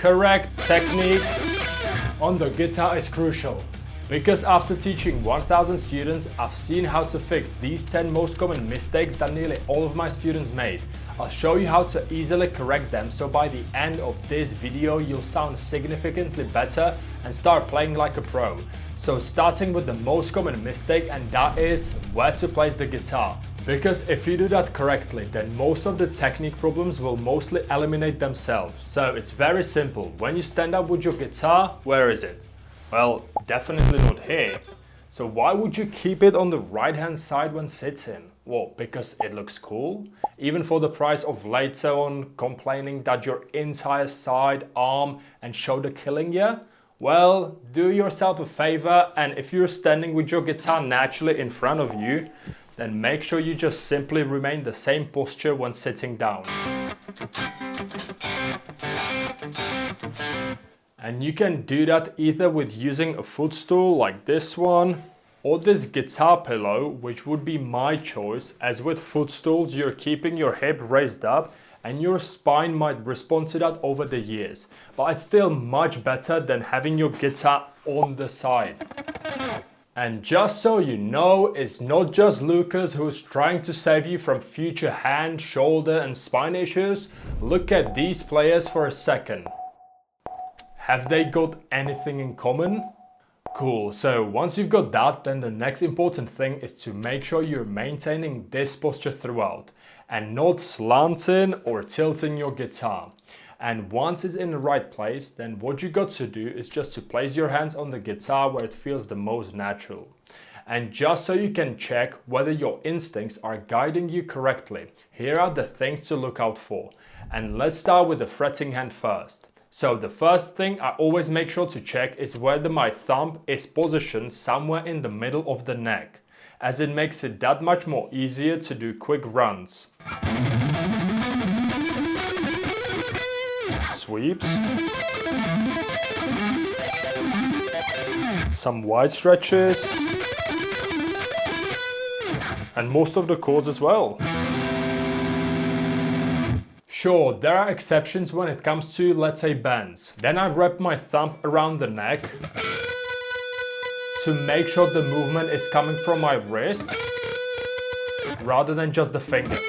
correct technique on the guitar is crucial. Because after teaching 1000 students, I've seen how to fix these 10 most common mistakes that nearly all of my students made. I'll show you how to easily correct them, so by the end of this video you'll sound significantly better and start playing like a pro. So starting with the most common mistake, and that is where to place the guitar. Because if you do that correctly, then most of the technique problems will mostly eliminate themselves. So it's very simple. When you stand up with your guitar, where is it? Well, definitely not here. So why would you keep it on the right hand side when sitting? Well, because it looks cool. Even for the price of later on complaining that your entire side, arm and shoulder killing you? Well, do yourself a favor, and if you're standing with your guitar naturally in front of you, then make sure you just simply remain the same posture when sitting down. And you can do that either with using a footstool like this one, or this guitar pillow, which would be my choice, as with footstools you're keeping your hip raised up and your spine might respond to that over the years. But it's still much better than having your guitar on the side. And just so you know, it's not just Lucas who's trying to save you from future hand, shoulder and spine issues. Look at these players for a second. Have they got anything in common? Cool, so once you've got that, then the next important thing is to make sure you're maintaining this posture throughout and not slanting or tilting your guitar. And once it's in the right place, then what you got to do is just to place your hands on the guitar where it feels the most natural. And just so you can check whether your instincts are guiding you correctly, here are the things to look out for. And let's start with the fretting hand first. So the first thing I always make sure to check is whether my thumb is positioned somewhere in the middle of the neck, as it makes it that much more easier to do quick runs. Sweeps. Some wide stretches. And most of the chords as well. Sure, there are exceptions when it comes to, let's say, bends. Then I wrap my thumb around the neck to make sure the movement is coming from my wrist rather than just the finger.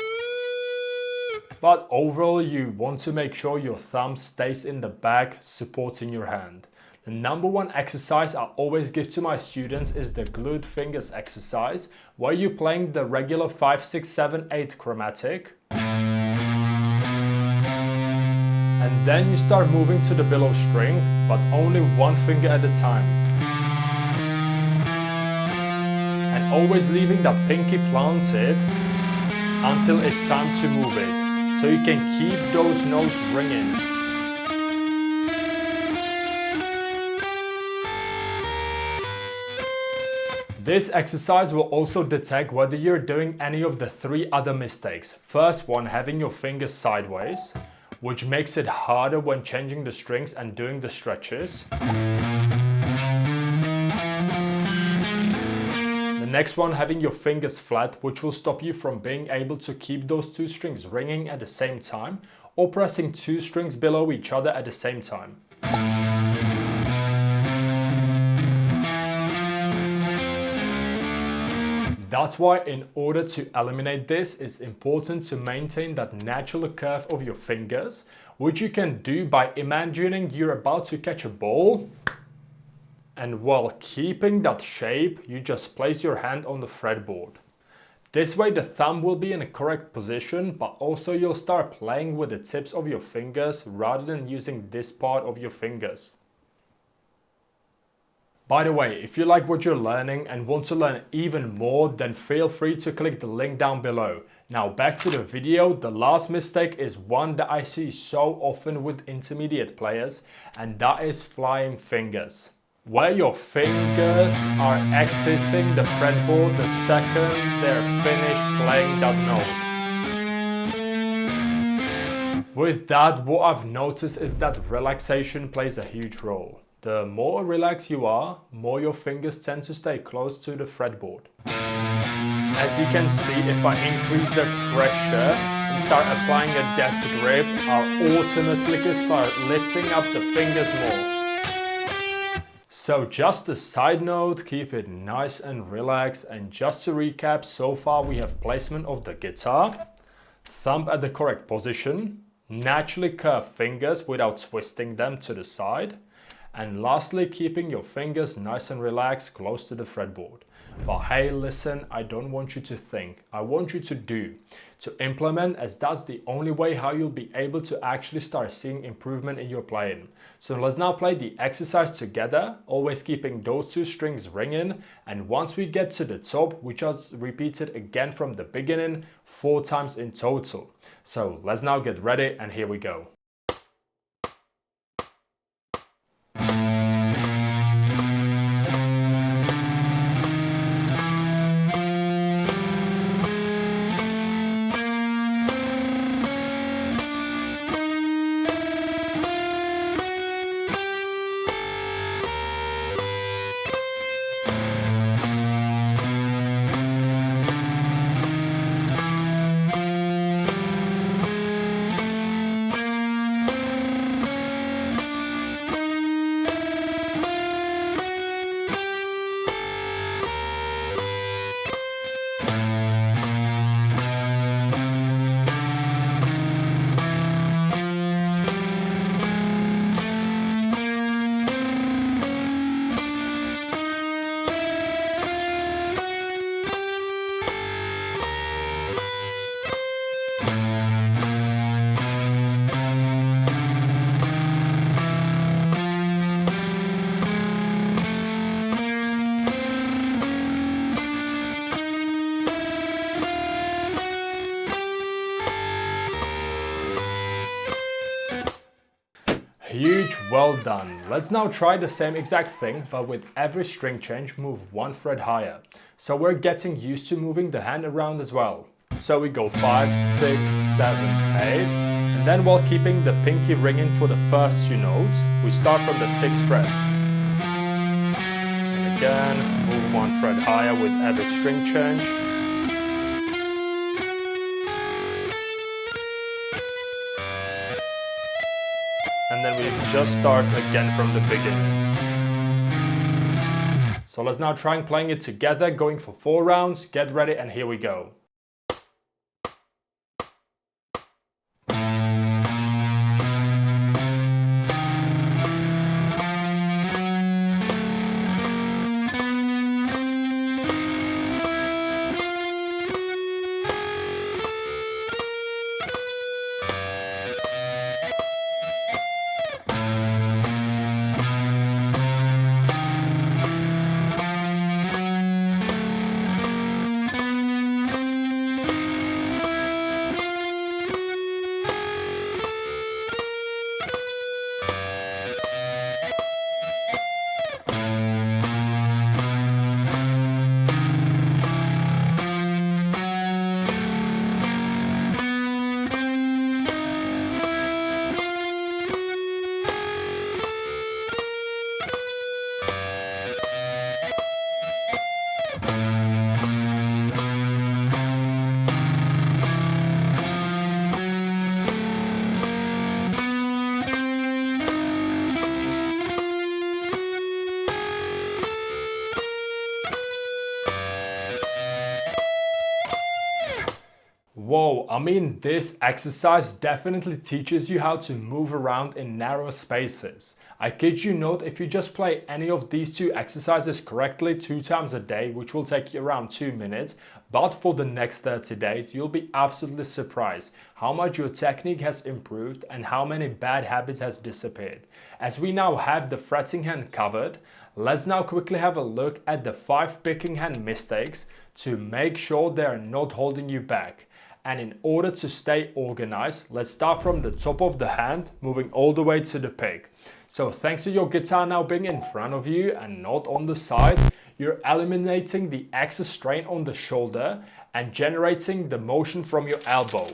But overall, you want to make sure your thumb stays in the back, supporting your hand. The number one exercise I always give to my students is the glued fingers exercise, where you're playing the regular 5, 6, 7, 8 chromatic. And then you start moving to the below string, but only one finger at a time. And always leaving that pinky planted until it's time to move it, so you can keep those notes ringing. This exercise will also detect whether you're doing any of the 3 other mistakes. First one, having your fingers sideways, which makes it harder when changing the strings and doing the stretches. The next one, having your fingers flat, which will stop you from being able to keep those 2 strings ringing at the same time, or pressing 2 strings below each other at the same time. That's why in order to eliminate this, it's important to maintain that natural curve of your fingers, which you can do by imagining you're about to catch a ball, and while keeping that shape, you just place your hand on the fretboard. This way the thumb will be in a correct position, but also you'll start playing with the tips of your fingers rather than using this part of your fingers. By the way, if you like what you're learning and want to learn even more, then feel free to click the link down below. Now back to the video. The last mistake is one that I see so often with intermediate players, and that is flying fingers, where your fingers are exiting the fretboard the second they're finished playing that note. With that, what I've noticed is that relaxation plays a huge role. The more relaxed you are, more your fingers tend to stay close to the fretboard. As you can see, if I increase the pressure, and start applying a depth grip, I'll automatically start lifting up the fingers more. So just a side note, keep it nice and relaxed. And just to recap, so far we have placement of the guitar, thumb at the correct position, naturally curved fingers without twisting them to the side, and lastly keeping your fingers nice and relaxed close to the fretboard. But hey, listen, I don't want you to think, I want you to do, to implement, as that's the only way how you'll be able to actually start seeing improvement in your playing. So let's now play the exercise together, always keeping those two strings ringing, and once we get to the top, we just repeat it again from the beginning 4 times in total. So let's now get ready, and here we go. Huge, well done. Let's now try the same exact thing, but with every string change, move 1 fret higher. So we're getting used to moving the hand around as well. So we go 5, 6, 7, 8, and then while keeping the pinky ringing for the first 2 notes, we start from the 6th fret. And again, move 1 fret higher with every string change. And then we just start again from the beginning. So let's now try and playing it together, going for 4 rounds. Get ready, and here we go. Whoa, I mean, this exercise definitely teaches you how to move around in narrow spaces. I kid you not, if you just play any of these 2 exercises correctly 2 times a day, which will take you around 2 minutes, but for the next 30 days, you'll be absolutely surprised how much your technique has improved and how many bad habits has disappeared. As we now have the fretting hand covered, let's now quickly have a look at the 5 picking hand mistakes to make sure they are not holding you back. And in order to stay organized, let's start from the top of the hand, moving all the way to the pick. So thanks to your guitar now being in front of you and not on the side, you're eliminating the excess strain on the shoulder and generating the motion from your elbow.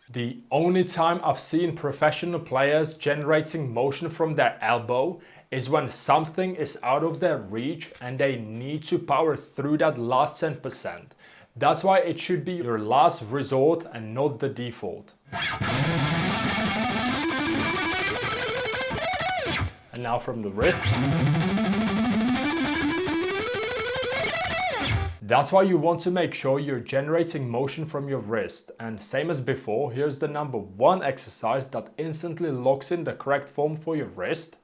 The only time I've seen professional players generating motion from their elbow is when something is out of their reach and they need to power through that last 10%. That's why it should be your last resort and not the default. And now from the wrist. That's why you want to make sure you're generating motion from your wrist. And same as before, here's the number 1 exercise that instantly locks in the correct form for your wrist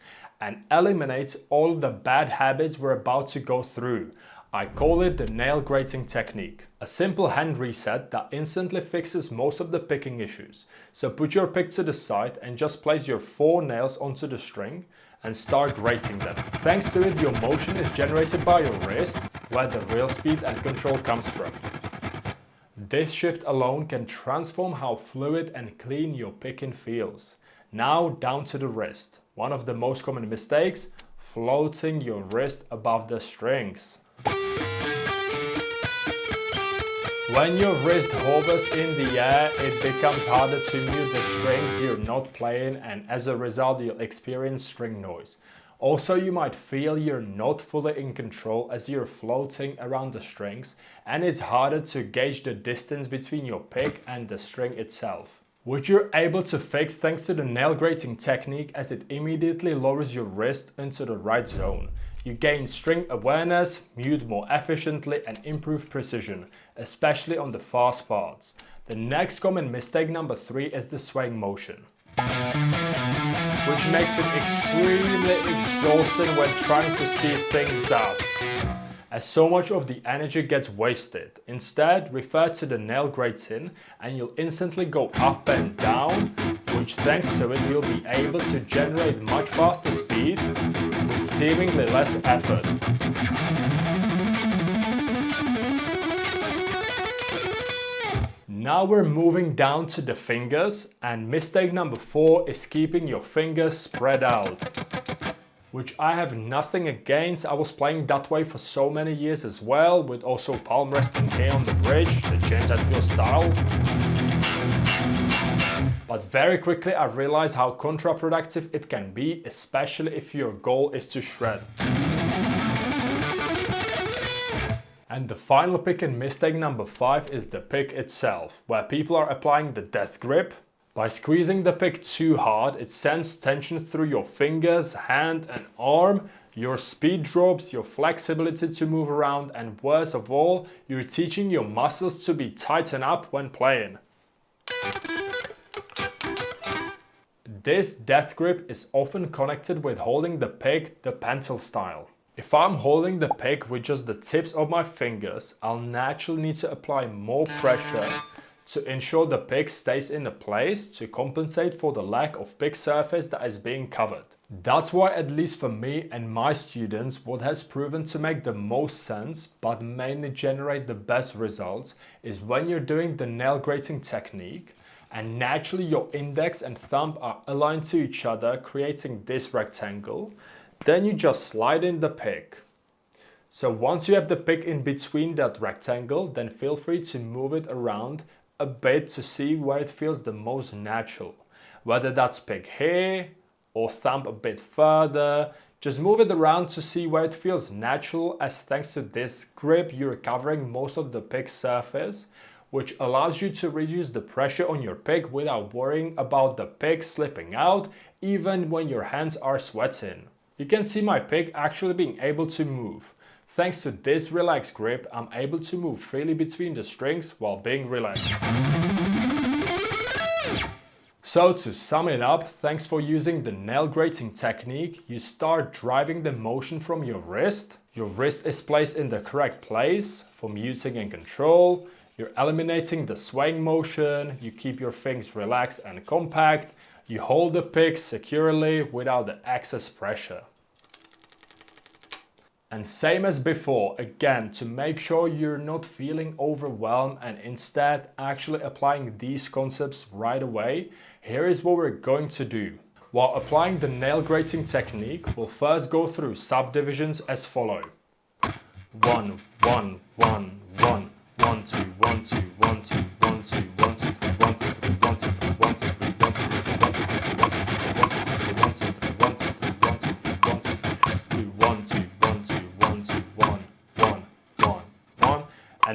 and eliminates all the bad habits we're about to go through. I call it the nail grating technique. A simple hand reset that instantly fixes most of the picking issues. So put your pick to the side and just place your 4 nails onto the string and start grating them. Thanks to it, your motion is generated by your wrist, where the real speed and control comes from. This shift alone can transform how fluid and clean your picking feels. Now down to the wrist. One of the most common mistakes, floating your wrist above the strings. When your wrist hovers in the air, it becomes harder to mute the strings you're not playing, and as a result you'll experience string noise. Also, you might feel you're not fully in control as you're floating around the strings, and it's harder to gauge the distance between your pick and the string itself. Which you're able to fix thanks to the nail grating technique, as it immediately lowers your wrist into the right zone. You gain string awareness, mute more efficiently and improve precision, especially on the fast parts. The next common mistake, number 3, is the swaying motion, which makes it extremely exhausting when trying to speed things up, as so much of the energy gets wasted. Instead, refer to the nail grating and you'll instantly go up and down, which thanks to it you'll be able to generate much faster speed with seemingly less effort. Now we're moving down to the fingers, and mistake number 4 is keeping your fingers spread out, which I have nothing against. I was playing that way for so many years as well, with also palm resting here on the bridge, the James Hetfield style. But very quickly I realized how counterproductive it can be, especially if your goal is to shred. And the final pick and mistake, number 5, is the pick itself, where people are applying the death grip. By squeezing the pick too hard, it sends tension through your fingers, hand and arm. Your speed drops, your flexibility to move around, and worst of all, you're teaching your muscles to be tightened up when playing. This death grip is often connected with holding the pick the pencil style. If I'm holding the pick with just the tips of my fingers, I'll naturally need to apply more pressure to ensure the pick stays in a place to compensate for the lack of pick surface that is being covered. That's why, at least for me and my students, what has proven to make the most sense but mainly generate the best results is when you're doing the nail grating technique and naturally your index and thumb are aligned to each other, creating this rectangle. Then you just slide in the pick. So once you have the pick in between that rectangle, then feel free to move it around a bit to see where it feels the most natural. Whether that's pick here or thumb a bit further, just move it around to see where it feels natural, as thanks to this grip you're covering most of the pick surface, which allows you to reduce the pressure on your pick without worrying about the pick slipping out even when your hands are sweating. You can see my pick actually being able to move. Thanks to this relaxed grip, I'm able to move freely between the strings while being relaxed. So to sum it up, thanks for using the nail grating technique, you start driving the motion from your wrist. Your wrist is placed in the correct place for muting and control. You're eliminating the swaying motion, you keep your fingers relaxed and compact. You hold the pick securely without the excess pressure. And same as before, again, to make sure you're not feeling overwhelmed and instead actually applying these concepts right away, here is what we're going to do. While applying the nail grating technique, we'll first go through subdivisions as follow. 1, 1, 1, 1, 1, 2, 1, 2, 1, 2, 1, 2, 1, 2, 3, 1, 2, 3, 1, 2, 3, 1, 2, 3, 1, 2, 3, 1, 2, 3, 1, 2, 3, 1, 2, 3, 1, 2, 3, 1, 2, 3, 1, 2, 3, 1, 2, 3, 1, 2, 1, 2, 1, 2, 1, 1, 1, 1. And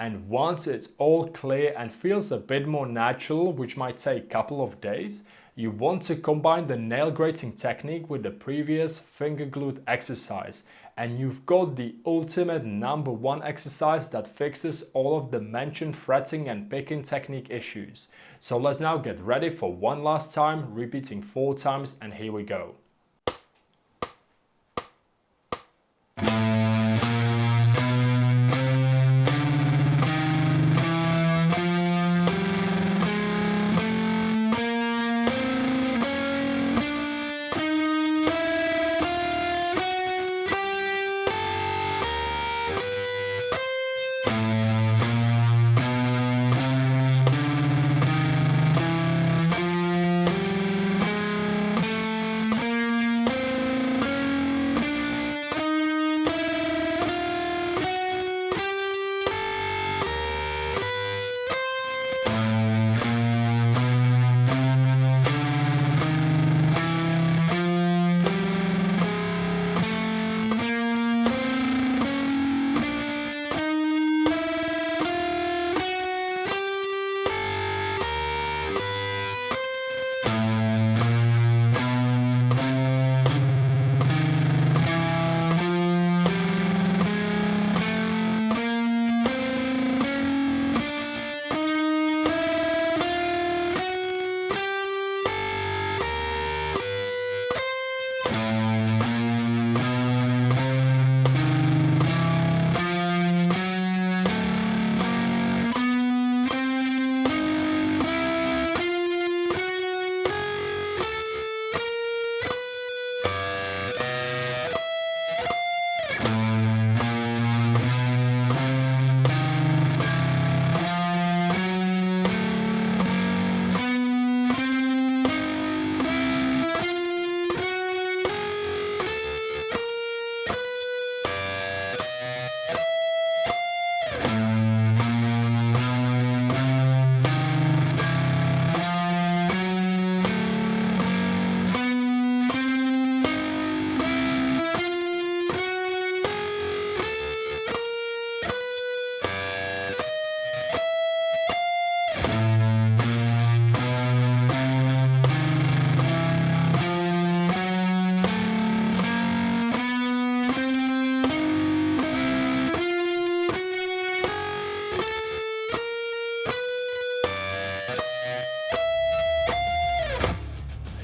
And once it's all clear and feels a bit more natural, which might take a couple of days, you want to combine the nail grating technique with the previous finger glued exercise. And you've got the ultimate #1 exercise that fixes all of the mentioned fretting and picking technique issues. So let's now get ready for one last time, repeating 4 times, and here we go.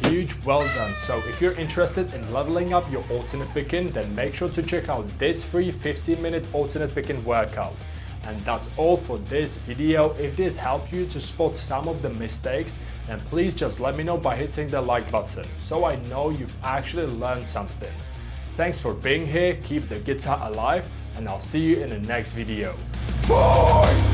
Huge, well done. So if you're interested in leveling up your alternate picking, then make sure to check out this free 15-minute alternate picking workout. And that's all for this video. If this helped you to spot some of the mistakes, then please just let me know by hitting the like button, so I know you've actually learned something. Thanks for being here, keep the guitar alive, and I'll see you in the next video. Bye!